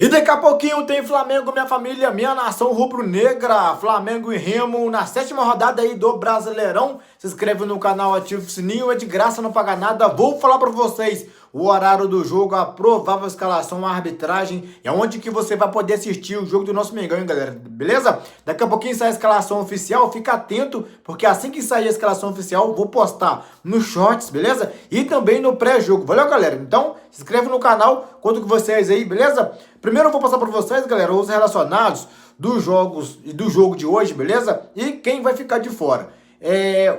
E daqui a pouquinho tem Flamengo, minha família, minha nação rubro-negra, Flamengo e Remo na sétima rodada aí do Brasileirão. Se inscreve no canal, ativa o sininho, é de graça, não paga nada. Vou falar para vocês o horário do jogo, a provável escalação, a arbitragem, é onde que você vai poder assistir o jogo do nosso Mengão, hein, galera? Beleza? Daqui a pouquinho sai a escalação oficial, fica atento, porque assim que sair a escalação oficial, vou postar no Shorts, beleza? E também no pré-jogo, valeu, galera? Então, se inscreve no canal, conto com vocês aí, beleza? Primeiro eu vou passar para vocês, galera, os relacionados dos jogos e do jogo de hoje, beleza? E quem vai ficar de fora.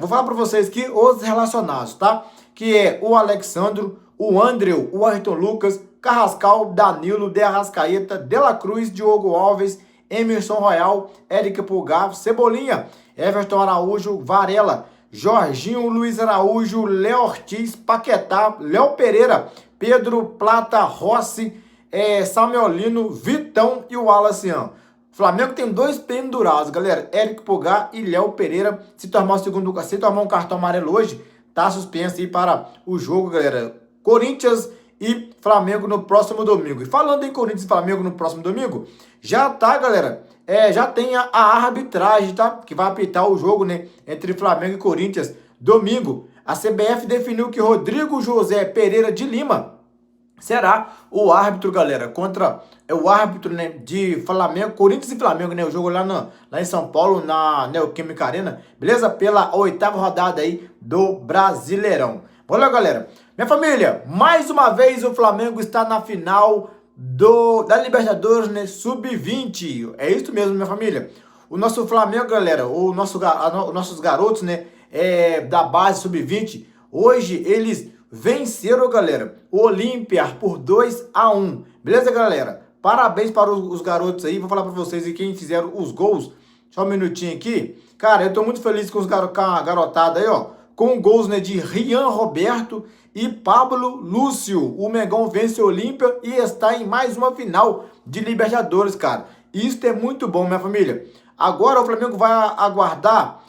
Vou falar para vocês aqui os relacionados, tá? Que é o Alexandro, o Andreu, o Ayrton Lucas, Carrascal, Danilo, De Arrascaeta, De La Cruz, Diogo Alves, Emerson Royal, Éric Pulgar, Cebolinha, Everton Araújo, Varela, Jorginho, Luiz Araújo, Léo Ortiz, Paquetá, Léo Pereira, Pedro, Plata, Rossi, Samuel Lino, Vitão e o Wallace. Flamengo tem dois pendurados, galera. Éric Pulgar e Léo Pereira. Se tomar um cartão amarelo hoje, tá suspenso aí para o jogo, galera. Corinthians e Flamengo no próximo domingo. E falando em Corinthians e Flamengo no próximo domingo, já tá, galera. Já tem a arbitragem, tá? Que vai apitar o jogo, né? Entre Flamengo e Corinthians domingo. A CBF definiu que Rodrigo José Pereira de Lima será o árbitro, galera, contra o árbitro, né, de Flamengo, Corinthians e Flamengo, né, o jogo lá em São Paulo, na Neoquímica Arena, beleza? Pela oitava rodada aí do Brasileirão. Olha, galera, minha família, mais uma vez o Flamengo está na final da Libertadores, né, Sub-20. É isso mesmo, minha família. O nosso Flamengo, galera, os nossos garotos, né, da base Sub-20, hoje eles venceram, galera, o Olímpia por 2-1. Beleza, galera? Parabéns para os garotos aí. Vou falar para vocês e quem fizeram os gols. Só um minutinho aqui. Cara, eu tô muito feliz com com a garotada aí, ó. Com gols, né, de Rian Roberto e Pablo Lúcio. O Mengão vence o Olímpia e está em mais uma final de Libertadores, cara. Isso é muito bom, minha família. Agora o Flamengo vai aguardar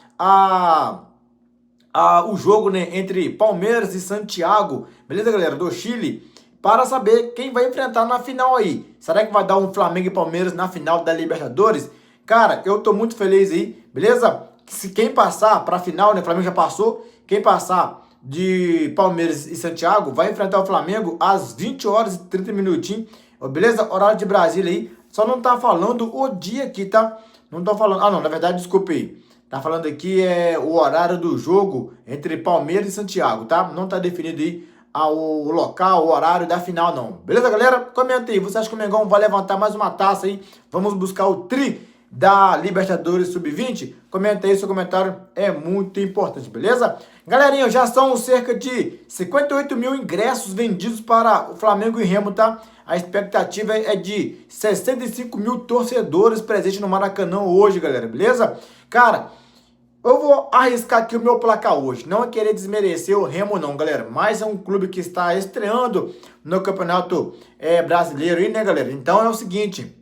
o jogo, né, entre Palmeiras e Santiago, beleza, galera, do Chile, para saber quem vai enfrentar na final aí. Será que vai dar um Flamengo e Palmeiras na final da Libertadores? Cara, eu tô muito feliz aí, beleza? Se quem passar para a final, né, o Flamengo já passou, quem passar de Palmeiras e Santiago vai enfrentar o Flamengo às 20 horas e 30 minutinhos, beleza? Horário de Brasília aí, só não tá falando o dia aqui, tá? Não tô falando, não, na verdade, desculpe aí. Tá falando aqui o horário do jogo entre Palmeiras e Santiago, tá? Não tá definido aí o local, o horário da final, não. Beleza, galera? Comenta aí. Você acha que o Mengão vai levantar mais uma taça aí? Vamos buscar o tri da Libertadores Sub-20? Comenta aí, seu comentário é muito importante, beleza? Galerinha, já são cerca de 58 mil ingressos vendidos para o Flamengo e Remo, tá? A expectativa é de 65 mil torcedores presentes no Maracanã hoje, galera, beleza? Cara, eu vou arriscar aqui o meu placar hoje. Não é querer desmerecer o Remo não, galera. Mas é um clube que está estreando no Campeonato Brasileiro aí, né, galera? Então é o seguinte,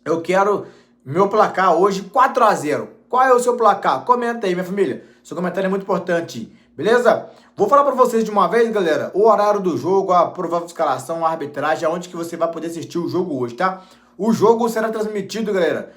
eu quero meu placar hoje 4-0. Qual é o seu placar? Comenta aí, minha família. Seu comentário é muito importante, beleza? Vou falar para vocês de uma vez, galera, o horário do jogo, a provável escalação, a arbitragem, aonde que você vai poder assistir o jogo hoje, tá? O jogo será transmitido, galera,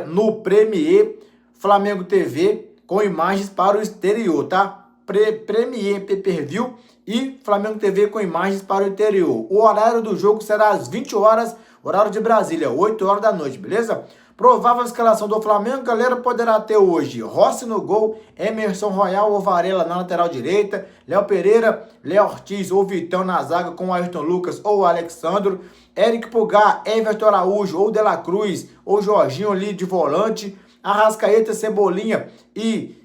no Premier Flamengo TV com imagens para o exterior, tá? Premier Pay-Per-View e Flamengo TV com imagens para o interior. O horário do jogo será às 20 horas, horário de Brasília, 8 horas da noite, beleza? Provável escalação do Flamengo, galera, poderá ter hoje Rossi no gol, Emerson Royal ou Varela na lateral direita, Léo Pereira, Léo Ortiz ou Vitão na zaga com Ayrton Lucas ou Alexandro, Éric Pulgar, Everton Araújo ou De La Cruz ou Jorginho ali de volante, Arrascaeta, Cebolinha e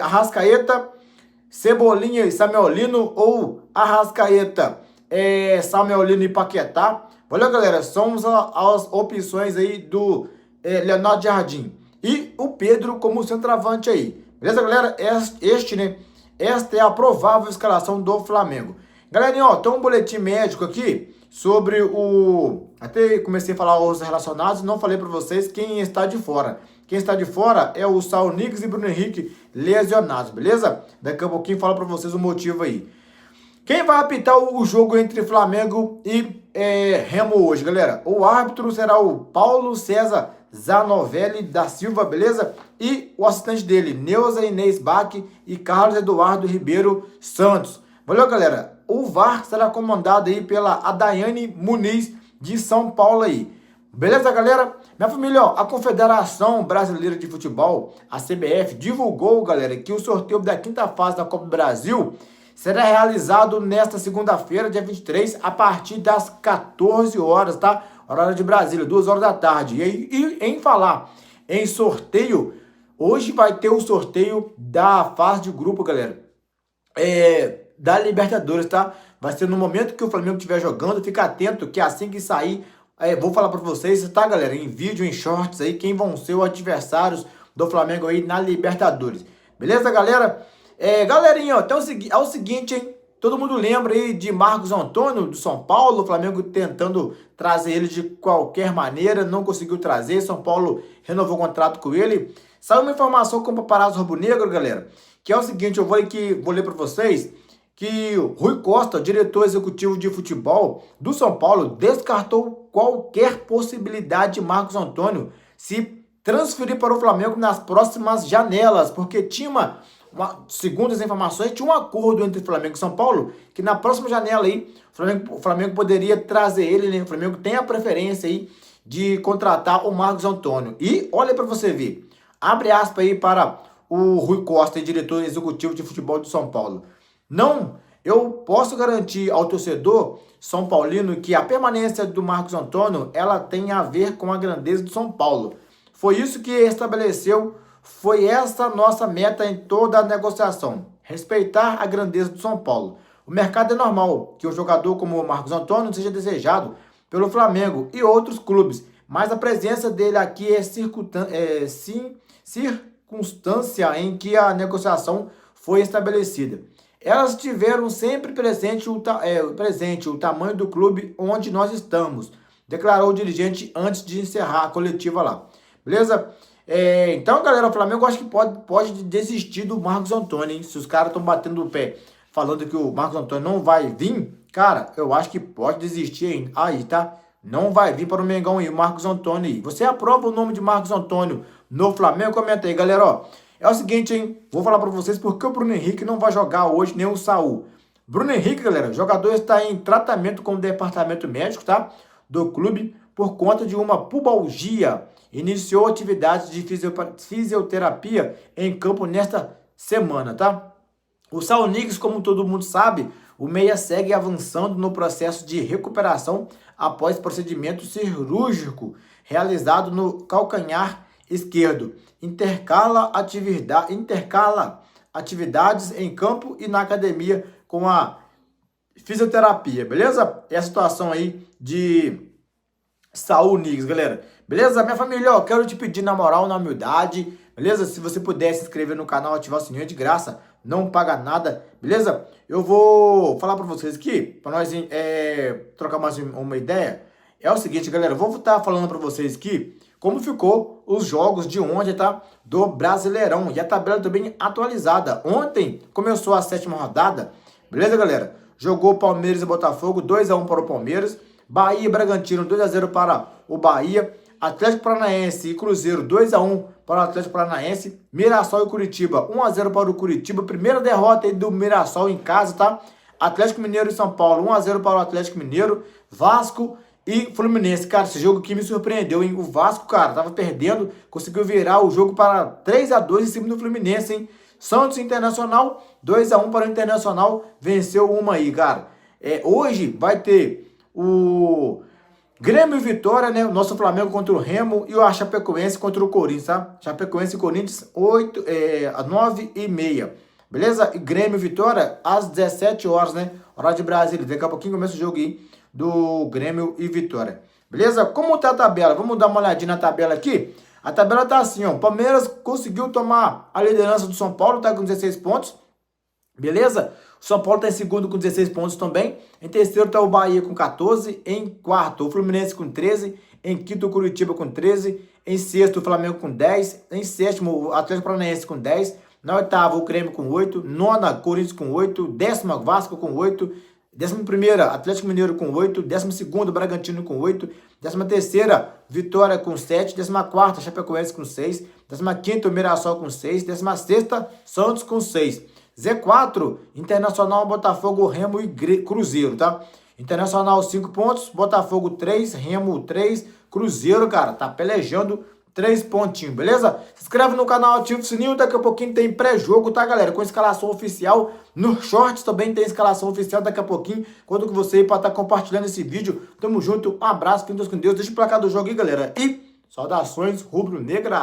Arrascaeta, Cebolinha e Samuel Lino ou Arrascaeta, Samuel Lino e Paquetá. Olha, galera, somos as opções aí do Leonardo Jardim e o Pedro como centroavante aí. Beleza, galera? Esta é a provável escalação do Flamengo. Galerinha, ó, tem um boletim médico aqui sobre até comecei a falar os relacionados, não falei para vocês quem está de fora. Quem está de fora é o Saul Niguez e Bruno Henrique lesionados, beleza? Daqui a pouquinho falo para vocês o motivo aí. Quem vai apitar o jogo entre Flamengo e Remo hoje, galera? O árbitro será o Paulo César Zanovelli da Silva, beleza? E o assistente dele, Neuza Inês Bach e Carlos Eduardo Ribeiro Santos. Valeu, galera? O VAR será comandado aí pela Adaiane Muniz de São Paulo aí. Beleza, galera? Minha família, ó, a Confederação Brasileira de Futebol, a CBF, divulgou, galera, que o sorteio da quinta fase da Copa do Brasil será realizado nesta segunda-feira, dia 23, a partir das 14 horas, tá? Horário de Brasília, 2 horas da tarde. E em falar em sorteio, hoje vai ter o sorteio da fase de grupo, galera. Da Libertadores, tá? Vai ser no momento que o Flamengo estiver jogando, fica atento que assim que sair, vou falar pra vocês, tá, galera? Em vídeo, em shorts aí, quem vão ser os adversários do Flamengo aí na Libertadores. Beleza, galera? Galerinha, ó, então é o seguinte, hein? Todo mundo lembra aí de Marcos Antônio, do São Paulo, o Flamengo tentando trazer ele de qualquer maneira, não conseguiu trazer, São Paulo renovou o contrato com ele. Saiu uma informação com o paparazzo rubro-negro, galera, que é o seguinte, eu vou ler para vocês, que Rui Costa, diretor executivo de futebol do São Paulo, descartou qualquer possibilidade de Marcos Antônio se transferir para o Flamengo nas próximas janelas, porque tinha segundo as informações, tinha um acordo entre Flamengo e São Paulo, que na próxima janela aí, o Flamengo poderia trazer ele, né? O Flamengo tem a preferência aí de contratar o Marcos Antônio. E olha para você ver, abre aspas aí para o Rui Costa, diretor executivo de futebol do São Paulo. Não, eu posso garantir ao torcedor são paulino que a permanência do Marcos Antônio, ela tem a ver com a grandeza do São Paulo. Foi isso que estabeleceu. Foi essa nossa meta em toda a negociação, respeitar a grandeza do São Paulo. O mercado é normal que um jogador como o Marcos Antônio seja desejado pelo Flamengo e outros clubes, mas a presença dele aqui é circunstância em que a negociação foi estabelecida. Elas tiveram sempre presente o tamanho do clube onde nós estamos, declarou o dirigente antes de encerrar a coletiva lá. Beleza? Então, galera, o Flamengo acho que pode desistir do Marcos Antônio, hein? Se os caras estão batendo o pé falando que o Marcos Antônio não vai vir, cara, eu acho que pode desistir aí, tá? Não vai vir para o Mengão aí, o Marcos Antônio aí. Você aprova o nome de Marcos Antônio no Flamengo? Comenta aí, galera, ó. É o seguinte, hein? Vou falar para vocês porque o Bruno Henrique não vai jogar hoje, nem o Saul. Bruno Henrique, galera, o jogador está em tratamento com o departamento médico, tá? Do clube por conta de uma pubalgia. Iniciou atividades de fisioterapia em campo nesta semana, tá? O Saul Niguez, como todo mundo sabe, o meia segue avançando no processo de recuperação após procedimento cirúrgico realizado no calcanhar esquerdo. Intercala atividades em campo e na academia com a fisioterapia, beleza? É a situação aí de Saul Niguez, galera. Beleza? Minha família, ó, quero te pedir na moral, na humildade, beleza? Se você puder se inscrever no canal, ativar o sininho, é de graça, não paga nada, beleza? Eu vou falar pra vocês aqui, pra nós trocar mais uma ideia. É o seguinte, galera, eu vou estar falando pra vocês aqui como ficou os jogos de ontem, tá? Do Brasileirão. E a tabela também atualizada. Ontem começou a 7ª rodada, beleza, galera? Jogou Palmeiras e Botafogo, 2-1 para o Palmeiras. Bahia e Bragantino, 2-0 para o Bahia. Atlético Paranaense e Cruzeiro, 2-1 para o Atlético Paranaense. Mirassol e Curitiba, 1-0 para o Curitiba. Primeira derrota aí do Mirassol em casa, tá? Atlético Mineiro e São Paulo, 1-0 para o Atlético Mineiro. Vasco e Fluminense. Cara, esse jogo aqui me surpreendeu, hein? O Vasco, cara, tava perdendo, conseguiu virar o jogo para 3-2 em cima do Fluminense, hein? Santos Internacional, 2-1 para o Internacional. Venceu uma aí, cara. Hoje vai ter o Grêmio e Vitória, né? O nosso Flamengo contra o Remo e o Chapecoense contra o Corinthians, tá? Chapecoense e Corinthians, 9h30. Beleza? E Grêmio e Vitória às 17 horas, né? Horário de Brasília. Daqui a pouquinho começa o jogo aí do Grêmio e Vitória. Beleza? Como tá a tabela? Vamos dar uma olhadinha na tabela aqui. A tabela tá assim, ó. Palmeiras conseguiu tomar a liderança do São Paulo, tá com 16 pontos. Beleza? O São Paulo tá em segundo com 16 pontos também. Em terceiro tá o Bahia com 14. Em quarto, o Fluminense com 13. Em quinto, o Curitiba com 13. Em sexto, o Flamengo com 10. Em sétimo, o Atlético Paranaense com 10. Na oitava, o Grêmio com 8. Nona, Corinthians com 8. Décima, Vasco com 8. 11ª, Atlético Mineiro com 8. 12º, Bragantino com 8. 13ª, Vitória com 7. 14ª, Chapecoense com 6. 15ª, Mirassol com 6. 16ª, Santos com 6. Z4, Internacional, Botafogo, Remo e Cruzeiro, tá? Internacional 5 pontos, Botafogo 3, Remo 3, Cruzeiro, cara, tá pelejando 3 pontinhos, beleza? Se inscreve no canal, ativa o sininho, daqui a pouquinho tem pré-jogo, tá, galera? Com escalação oficial, no Shorts também tem escalação oficial daqui a pouquinho, conto com você aí pra estar compartilhando esse vídeo. Tamo junto, um abraço, fiquem todos com Deus, deixa o placar do jogo aí, galera. E saudações rubro-negra!